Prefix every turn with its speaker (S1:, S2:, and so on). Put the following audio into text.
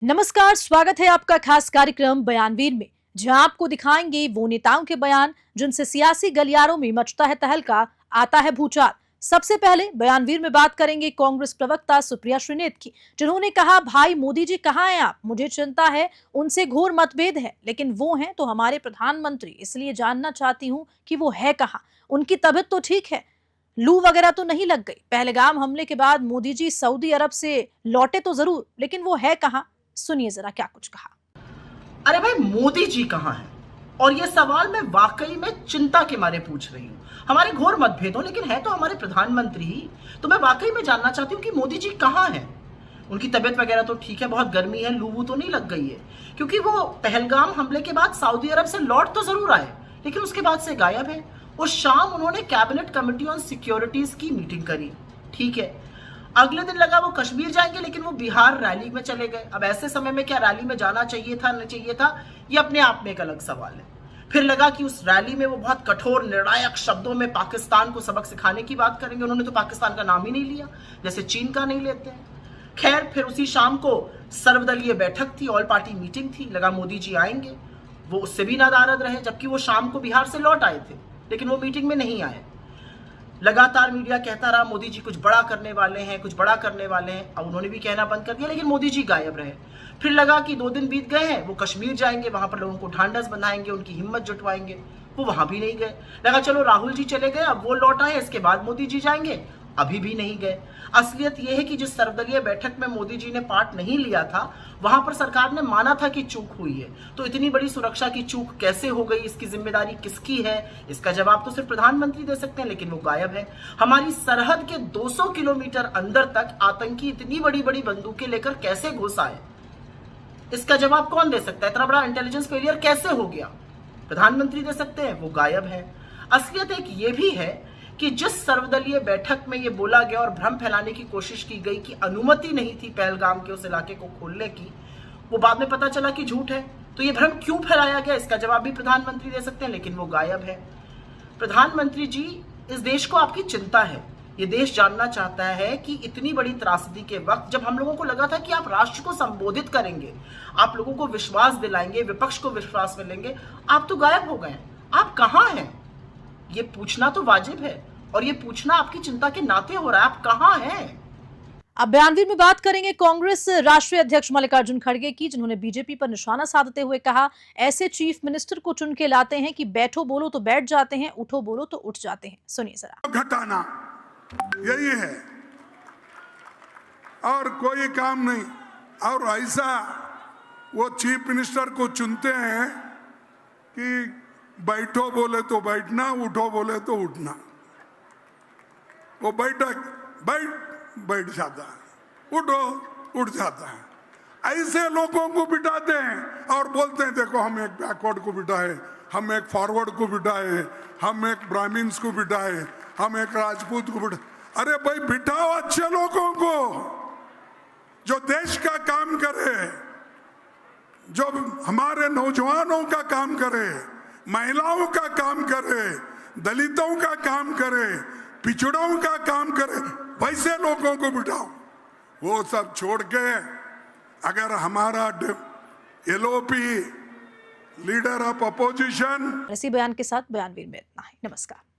S1: नमस्कार, स्वागत है आपका खास कार्यक्रम बयानवीर में, जहां आपको दिखाएंगे वो नेताओं के बयान जिनसे सियासी गलियारों में मचता है तहलका, आता है भूचाल। सबसे पहले बयानवीर में बात करेंगे कांग्रेस प्रवक्ता सुप्रिया श्रीनेत की, जिन्होंने कहा, भाई मोदी जी कहाँ हैं आप? मुझे चिंता है, उनसे घोर मतभेद है, लेकिन वो हैं तो हमारे प्रधानमंत्री, इसलिए जानना चाहती हूँ कि वो है कहाँ। उनकी तबीयत तो ठीक है, लू वगैरह तो नहीं लग गई। पहलगाम हमले के बाद मोदी जी सऊदी अरब से लौटे तो जरूर, लेकिन वो है कहाँ? सुनिए जरा क्या कुछ कहा।
S2: अरे भाई, मोदी जी कहाँ हैं? और ये सवाल मैं वाकई में चिंता के मारे पूछ रही हूँ। हमारे घोर मतभेद हो, लेकिन है तो हमारे प्रधानमंत्री ही। तो मैं वाकई में जानना चाहती हूँ कि मोदी जी कहाँ हैं। उनकी तबीयत वगैरह तो ठीक है, बहुत गर्मी है, लू तो नहीं लग गई है, क्योंकि वो पहलगाम हमले के बाद सऊदी अरब से लौट तो जरूर आए, लेकिन उसके बाद से गायब है। उस शाम उन्होंने कैबिनेट कमेटी ऑन सिक्योरिटीज की मीटिंग करी, ठीक है। अगले दिन लगा वो कश्मीर जाएंगे, लेकिन वो बिहार रैली में चले गए। अब ऐसे समय में क्या रैली में जाना चाहिए था, नहीं चाहिए था, ये अपने आप में एक अलग सवाल है। फिर लगा कि उस रैली में वो बहुत कठोर निर्णायक शब्दों में पाकिस्तान को सबक सिखाने की बात करेंगे। उन्होंने तो पाकिस्तान का नाम ही नहीं लिया, जैसे चीन का नहीं लेते हैं। खैर, फिर उसी शाम को सर्वदलीय बैठक थी, ऑल पार्टी मीटिंग थी, लगा मोदी जी आएंगे। वो उससे भी नादारद रहे, जबकि वो शाम को बिहार से लौट आए थे, लेकिन वो मीटिंग में नहीं आए। लगातार मीडिया कहता रहा मोदी जी कुछ बड़ा करने वाले हैं, कुछ बड़ा करने वाले हैं। अब उन्होंने भी कहना बंद कर दिया, लेकिन मोदी जी गायब रहे। फिर लगा कि 2 दिन बीत गए हैं, वो कश्मीर जाएंगे, वहां पर लोगों को ढांढस बंधाएंगे, उनकी हिम्मत जुटवाएंगे। वो वहां भी नहीं गए। लगा चलो राहुल जी चले गए, अब वो लौट आए, इसके बाद मोदी जी जाएंगे, अभी भी नहीं गए। असलियत यह है कि जिस सर्वदलीय बैठक में मोदी जी ने पार्ट नहीं लिया था, वहां पर सरकार ने माना था कि चूक हुई है। तो इतनी बड़ी सुरक्षा की चूक कैसे हो गई, इसकी जिम्मेदारी किसकी है? इसका जवाब तो सिर्फ प्रधानमंत्री दे सकते हैं, लेकिन वो गायब है। हमारी सरहद के 200 किलोमीटर अंदर तक आतंकी इतनी बड़ी बड़ी बंदूकें लेकर कैसे घुस आए, इसका जवाब कौन दे सकता है? इतना बड़ा इंटेलिजेंस फेलियर कैसे हो गया? प्रधानमंत्री दे सकते हैं, वो गायब है। असलियत एक ये भी है कि जिस सर्वदलीय बैठक में ये बोला गया और भ्रम फैलाने की कोशिश की गई कि अनुमति नहीं थी पहलगाम के उस इलाके को खोलने की, वो बाद में पता चला कि झूठ है। तो ये भ्रम क्यों फैलाया गया, इसका जवाब भी प्रधानमंत्री दे सकते हैं, लेकिन वो गायब है। प्रधानमंत्री जी, इस देश को आपकी चिंता है। ये देश जानना चाहता है कि इतनी बड़ी त्रासदी के वक्त, जब हम लोगों को लगा था कि आप राष्ट्र को संबोधित करेंगे, आप लोगों को विश्वास दिलाएंगे, विपक्ष को विश्वास में लेंगे, आप तो गायब हो गए। आप कहाँ हैं? ये पूछना तो वाजिब है, और ये पूछना आपकी चिंता के नाते हो रहा है। आप कहाँ हैं?
S1: अब बयानवीर में बात करेंगे कांग्रेस राष्ट्रीय अध्यक्ष मल्लिकार्जुन खड़गे की, जिन्होंने बीजेपी पर निशाना साधते हुए कहा, ऐसे चीफ मिनिस्टर को चुन के लाते हैं कि बैठो बोलो तो बैठ जाते हैं, उठो बोलो तो उठ जाते हैं। सुनिए जरा।
S3: घटाना यही है, और कोई काम नहीं। और ऐसा वो चीफ मिनिस्टर को चुनते हैं कि बैठो बोले तो बैठना, उठो बोले तो उठना। वो बैठ जाता है, उठ जाता है। ऐसे लोगों को बिठाते हैं और बोलते हैं देखो हम एक बैकवर्ड को बिठाए, हम एक फॉरवर्ड को बिठाए, हम एक ब्राह्मण्स को बिठाए, हम एक राजपूत को बिठाए। अरे भाई, बिठाओ अच्छे लोगों को जो देश का काम करे, जो हमारे नौजवानों का काम करे, महिलाओं का काम करे, दलितों का काम करे, पिछड़ों का काम करे, वैसे लोगों को बिठाओ। वो सब छोड़ के अगर हमारा एलओपी लीडर ऑफ अपोजिशन।
S1: इसी बयान के साथ बयानवीर में इतना ही। नमस्कार।